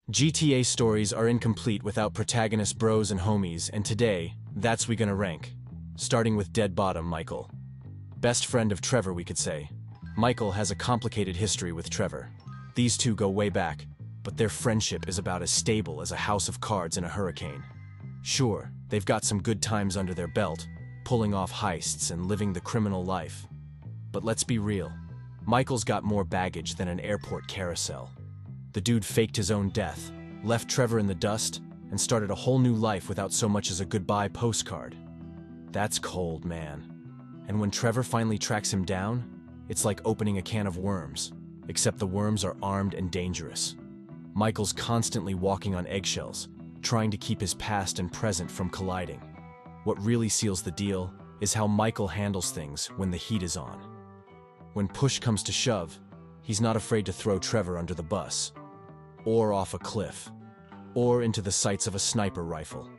GTA stories are incomplete without protagonist bros and homies, and today, that's we gonna rank. Starting with dead bottom Michael. Best friend of Trevor, we could say. Michael has a complicated history with Trevor. These two go way back, but their friendship is about as stable as a house of cards in a hurricane. Sure, they've got some good times under their belt, pulling off heists and living the criminal life. But let's be real, Michael's got more baggage than an airport carousel. The dude faked his own death, left Trevor in the dust, and started a whole new life without so much as a goodbye postcard. That's cold, man. And when Trevor finally tracks him down, it's like opening a can of worms, except the worms are armed and dangerous. Michael's constantly walking on eggshells, trying to keep his past and present from colliding. What really seals the deal is how Michael handles things when the heat is on. When push comes to shove, he's not afraid to throw Trevor under the bus, or off a cliff, or into the sights of a sniper rifle.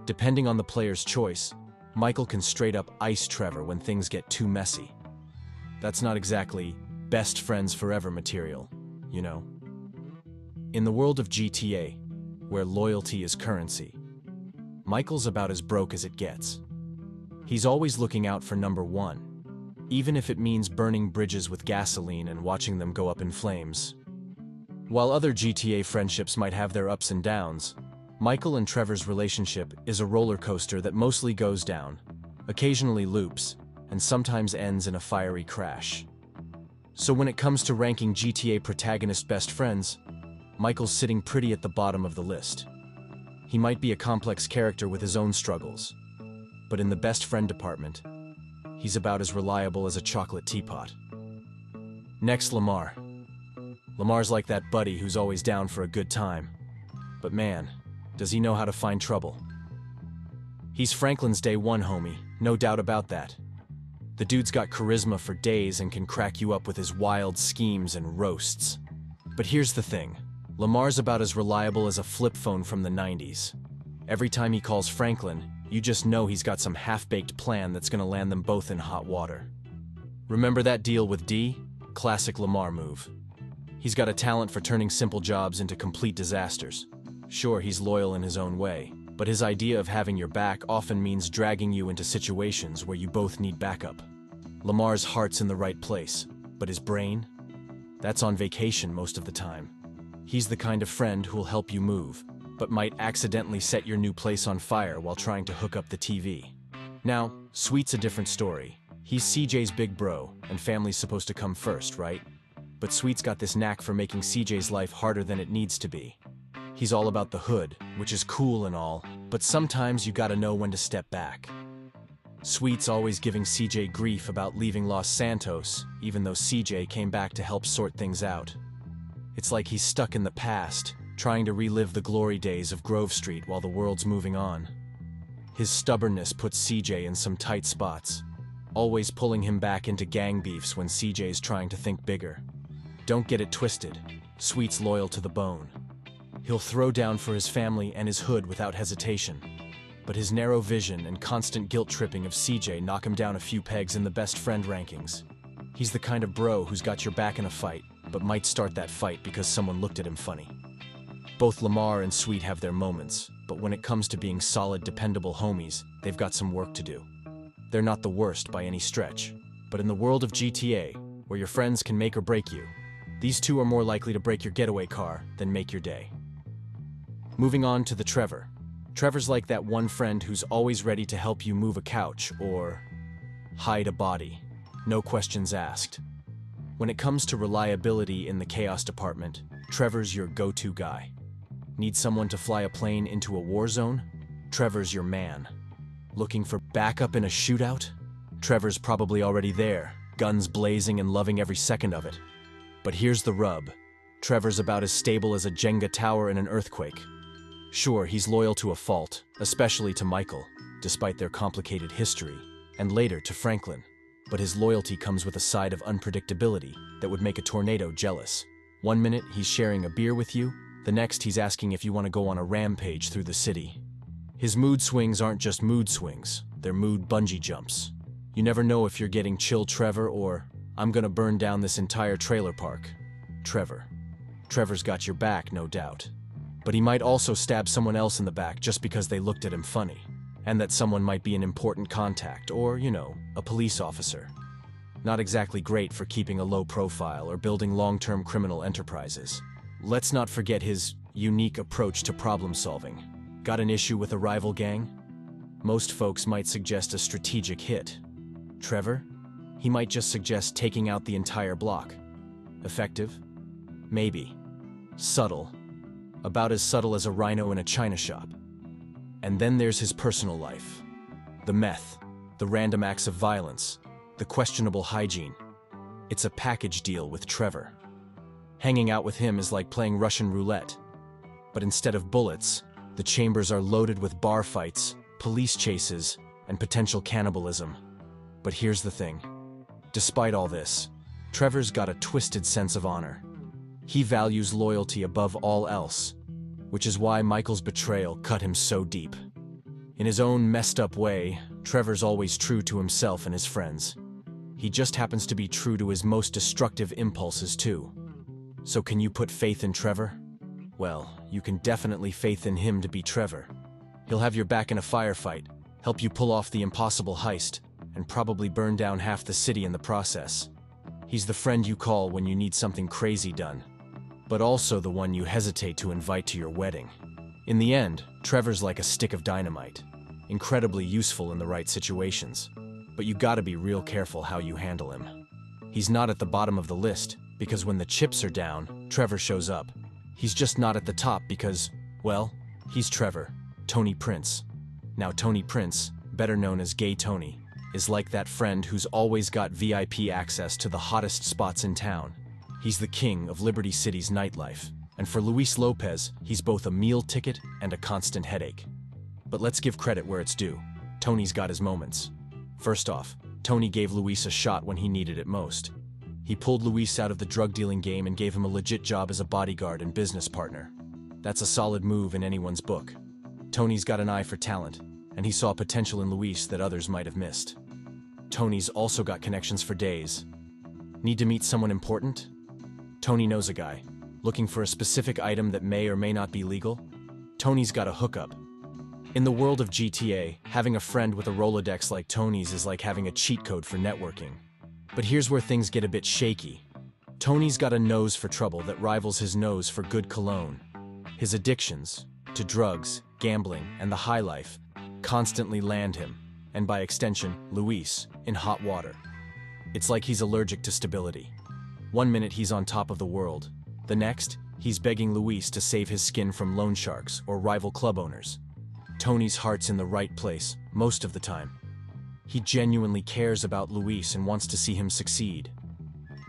Depending on the player's choice, Michael can straight up ice Trevor when things get too messy. That's not exactly best friends forever material, you know. In the world of GTA, where loyalty is currency, Michael's about as broke as it gets. He's always looking out for number one, even if it means burning bridges with gasoline and watching them go up in flames. While other GTA friendships might have their ups and downs, Michael and Trevor's relationship is a roller coaster that mostly goes down, occasionally loops, and sometimes ends in a fiery crash. So when it comes to ranking GTA protagonist best friends, Michael's sitting pretty at the bottom of the list. He might be a complex character with his own struggles, but in the best friend department, he's about as reliable as a chocolate teapot. Next, Lamar. Lamar's like that buddy who's always down for a good time. But man, does he know how to find trouble. He's Franklin's day one homie, no doubt about that. The dude's got charisma for days and can crack you up with his wild schemes and roasts. But here's the thing, Lamar's about as reliable as a flip phone from the 90s. Every time he calls Franklin, you just know he's got some half-baked plan that's gonna land them both in hot water. Remember that deal with D? Classic Lamar move. He's got a talent for turning simple jobs into complete disasters. Sure, he's loyal in his own way, but his idea of having your back often means dragging you into situations where you both need backup. Lamar's heart's in the right place, but his brain? That's on vacation most of the time. He's the kind of friend who'll help you move, but might accidentally set your new place on fire while trying to hook up the TV. Now, Sweet's a different story. He's CJ's big bro, and family's supposed to come first, right? But Sweet's got this knack for making CJ's life harder than it needs to be. He's all about the hood, which is cool and all, but sometimes you gotta know when to step back. Sweet's always giving CJ grief about leaving Los Santos, even though CJ came back to help sort things out. It's like he's stuck in the past, trying to relive the glory days of Grove Street while the world's moving on. His stubbornness puts CJ in some tight spots, always pulling him back into gang beefs when CJ's trying to think bigger. Don't get it twisted, Sweet's loyal to the bone. He'll throw down for his family and his hood without hesitation. But his narrow vision and constant guilt-tripping of CJ knock him down a few pegs in the best friend rankings. He's the kind of bro who's got your back in a fight, but might start that fight because someone looked at him funny. Both Lamar and Sweet have their moments, but when it comes to being solid, dependable homies, they've got some work to do. They're not the worst by any stretch, but in the world of GTA, where your friends can make or break you, these two are more likely to break your getaway car than make your day. Moving on to the Trevor. Trevor's like that one friend who's always ready to help you move a couch or hide a body. No questions asked. When it comes to reliability in the chaos department, Trevor's your go-to guy. Need someone to fly a plane into a war zone? Trevor's your man. Looking for backup in a shootout? Trevor's probably already there, guns blazing and loving every second of it. But here's the rub. Trevor's about as stable as a Jenga tower in an earthquake. Sure, he's loyal to a fault, especially to Michael, despite their complicated history, and later to Franklin. But his loyalty comes with a side of unpredictability that would make a tornado jealous. One minute, he's sharing a beer with you, the next he's asking if you want to go on a rampage through the city. His mood swings aren't just mood swings, they're mood bungee jumps. You never know if you're getting chill Trevor or, I'm gonna burn down this entire trailer park. Trevor. Trevor's got your back, no doubt. But he might also stab someone else in the back just because they looked at him funny, and that someone might be an important contact or, a police officer. Not exactly great for keeping a low profile or building long-term criminal enterprises. Let's not forget his unique approach to problem solving. Got an issue with a rival gang? Most folks might suggest a strategic hit. Trevor? He might just suggest taking out the entire block. Effective? Maybe. Subtle. About as subtle as a rhino in a china shop. And then there's his personal life. The meth, the random acts of violence, the questionable hygiene. It's a package deal with Trevor. Hanging out with him is like playing Russian roulette. But instead of bullets, the chambers are loaded with bar fights, police chases, and potential cannibalism. But here's the thing. Despite all this, Trevor's got a twisted sense of honor. He values loyalty above all else, which is why Michael's betrayal cut him so deep. In his own messed up way, Trevor's always true to himself and his friends. He just happens to be true to his most destructive impulses too. So can you put faith in Trevor? Well, you can definitely faith in him to be Trevor. He'll have your back in a firefight, help you pull off the impossible heist, and probably burn down half the city in the process. He's the friend you call when you need something crazy done, but also the one you hesitate to invite to your wedding. In the end, Trevor's like a stick of dynamite, incredibly useful in the right situations, but you gotta be real careful how you handle him. He's not at the bottom of the list, because when the chips are down, Trevor shows up. He's just not at the top because, well, he's Trevor, Tony Prince. Now Tony Prince, better known as Gay Tony, is like that friend who's always got VIP access to the hottest spots in town. He's the king of Liberty City's nightlife, and for Luis Lopez, he's both a meal ticket and a constant headache. But let's give credit where it's due. Tony's got his moments. First off, Tony gave Luis a shot when he needed it most. He pulled Luis out of the drug-dealing game and gave him a legit job as a bodyguard and business partner. That's a solid move in anyone's book. Tony's got an eye for talent, and he saw potential in Luis that others might have missed. Tony's also got connections for days. Need to meet someone important? Tony knows a guy, looking for a specific item that may or may not be legal? Tony's got a hookup. In the world of GTA, having a friend with a Rolodex like Tony's is like having a cheat code for networking. But here's where things get a bit shaky. Tony's got a nose for trouble that rivals his nose for good cologne. His addictions, to drugs, gambling, and the high life, constantly land him, and by extension, Luis, in hot water. It's like he's allergic to stability. One minute he's on top of the world. The next, he's begging Luis to save his skin from loan sharks or rival club owners. Tony's heart's in the right place, most of the time. He genuinely cares about Luis and wants to see him succeed.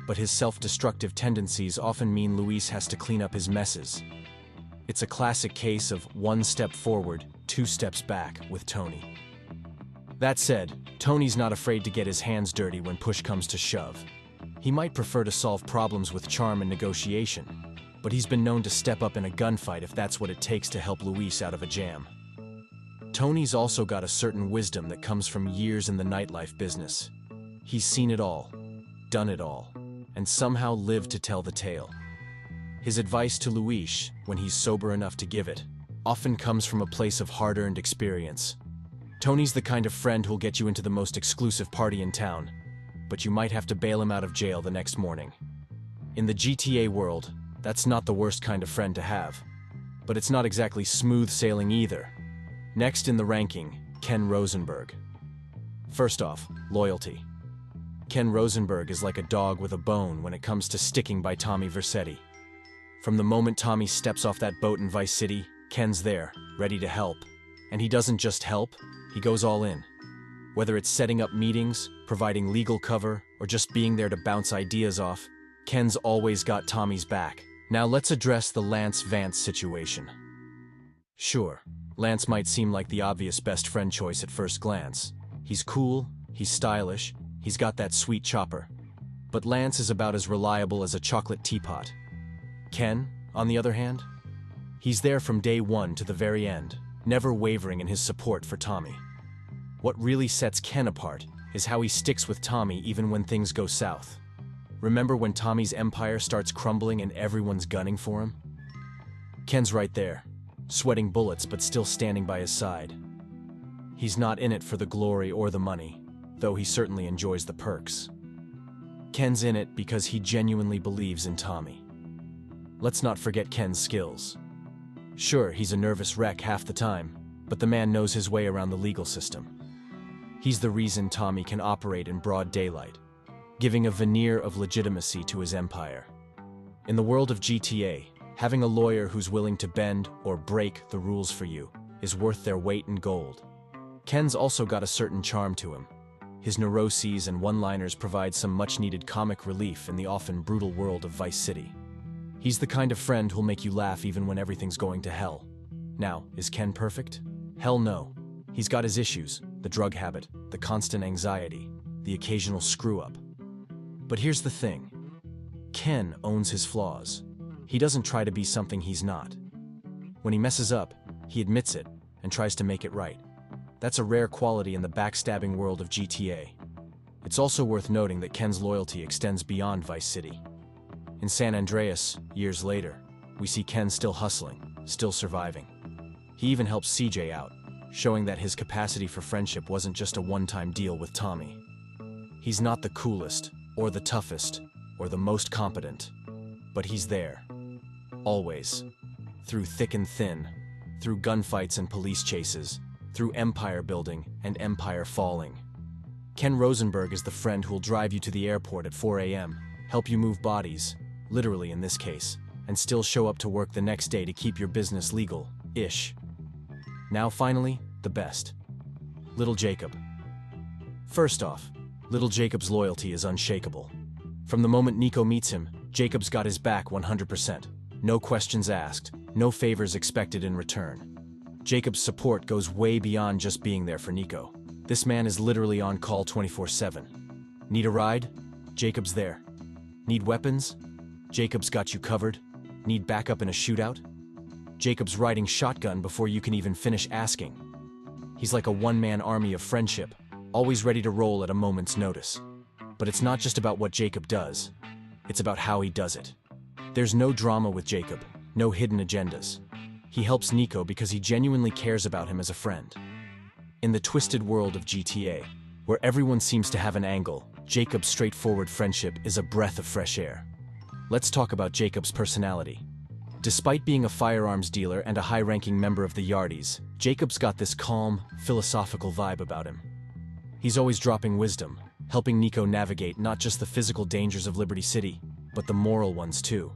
But his self-destructive tendencies often mean Luis has to clean up his messes. It's a classic case of one step forward, two steps back with Tony. That said, Tony's not afraid to get his hands dirty when push comes to shove. He might prefer to solve problems with charm and negotiation, but he's been known to step up in a gunfight if that's what it takes to help Luis out of a jam. Tony's also got a certain wisdom that comes from years in the nightlife business. He's seen it all, done it all, and somehow lived to tell the tale. His advice to Luis, when he's sober enough to give it, often comes from a place of hard-earned experience. Tony's the kind of friend who'll get you into the most exclusive party in town, but you might have to bail him out of jail the next morning. In the GTA world, that's not the worst kind of friend to have, but it's not exactly smooth sailing either. Next in the ranking, Ken Rosenberg. First off, loyalty. Ken Rosenberg is like a dog with a bone when it comes to sticking by Tommy Vercetti. From the moment Tommy steps off that boat in Vice City, Ken's there, ready to help. And he doesn't just help, he goes all in. Whether it's setting up meetings, providing legal cover, or just being there to bounce ideas off, Ken's always got Tommy's back. Now let's address the Lance Vance situation. Sure, Lance might seem like the obvious best friend choice at first glance. He's cool, he's stylish, he's got that sweet chopper. But Lance is about as reliable as a chocolate teapot. Ken, on the other hand, he's there from day one to the very end, never wavering in his support for Tommy. What really sets Ken apart is how he sticks with Tommy even when things go south. Remember when Tommy's empire starts crumbling and everyone's gunning for him? Ken's right there, sweating bullets but still standing by his side. He's not in it for the glory or the money, though he certainly enjoys the perks. Ken's in it because he genuinely believes in Tommy. Let's not forget Ken's skills. Sure, he's a nervous wreck half the time, but the man knows his way around the legal system. He's the reason Tommy can operate in broad daylight, giving a veneer of legitimacy to his empire. In the world of GTA, having a lawyer who's willing to bend or break the rules for you is worth their weight in gold. Ken's also got a certain charm to him. His neuroses and one-liners provide some much-needed comic relief in the often brutal world of Vice City. He's the kind of friend who'll make you laugh even when everything's going to hell. Now, is Ken perfect? Hell no. He's got his issues, the drug habit, the constant anxiety, the occasional screw-up. But here's the thing. Ken owns his flaws. He doesn't try to be something he's not. When he messes up, he admits it and tries to make it right. That's a rare quality in the backstabbing world of GTA. It's also worth noting that Ken's loyalty extends beyond Vice City. In San Andreas, years later, we see Ken still hustling, still surviving. He even helps CJ out, showing that his capacity for friendship wasn't just a one-time deal with Tommy. He's not the coolest, or the toughest, or the most competent, but he's there. Always. Through thick and thin, through gunfights and police chases, through empire building and empire falling. Ken Rosenberg is the friend who'll drive you to the airport at 4 a.m., help you move bodies, literally in this case, and still show up to work the next day to keep your business legal-ish. Now finally, the best. Little Jacob. First off, Little Jacob's loyalty is unshakable. From the moment Nico meets him, Jacob's got his back 100%. No questions asked, no favors expected in return. Jacob's support goes way beyond just being there for Nico. This man is literally on call 24/7. Need a ride? Jacob's there. Need weapons? Jacob's got you covered. Need backup in a shootout? Jacob's riding shotgun before you can even finish asking. He's like a one-man army of friendship, always ready to roll at a moment's notice. But it's not just about what Jacob does. It's about how he does it. There's no drama with Jacob, no hidden agendas. He helps Nico because he genuinely cares about him as a friend. In the twisted world of GTA, where everyone seems to have an angle, Jacob's straightforward friendship is a breath of fresh air. Let's talk about Jacob's personality. Despite being a firearms dealer and a high-ranking member of the Yardies, Jacob's got this calm, philosophical vibe about him. He's always dropping wisdom, helping Nico navigate not just the physical dangers of Liberty City, but the moral ones too.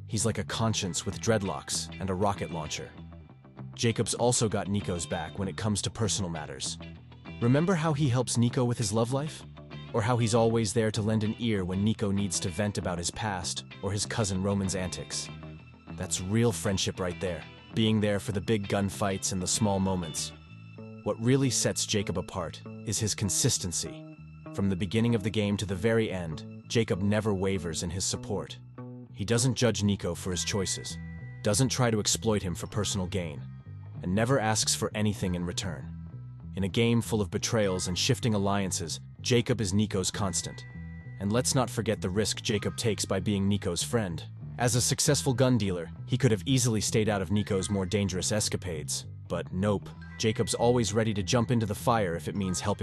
He's like a conscience with dreadlocks and a rocket launcher. Jacob's also got Nico's back when it comes to personal matters. Remember how he helps Nico with his love life? Or how he's always there to lend an ear when Nico needs to vent about his past or his cousin Roman's antics? That's real friendship right there, being there for the big gunfights and the small moments. What really sets Jacob apart is his consistency. From the beginning of the game to the very end, Jacob never wavers in his support. He doesn't judge Nico for his choices, doesn't try to exploit him for personal gain, and never asks for anything in return. In a game full of betrayals and shifting alliances, Jacob is Nico's constant. And let's not forget the risk Jacob takes by being Nico's friend. As a successful gun dealer, he could have easily stayed out of Nico's more dangerous escapades. But nope, Jacob's always ready to jump into the fire if it means helping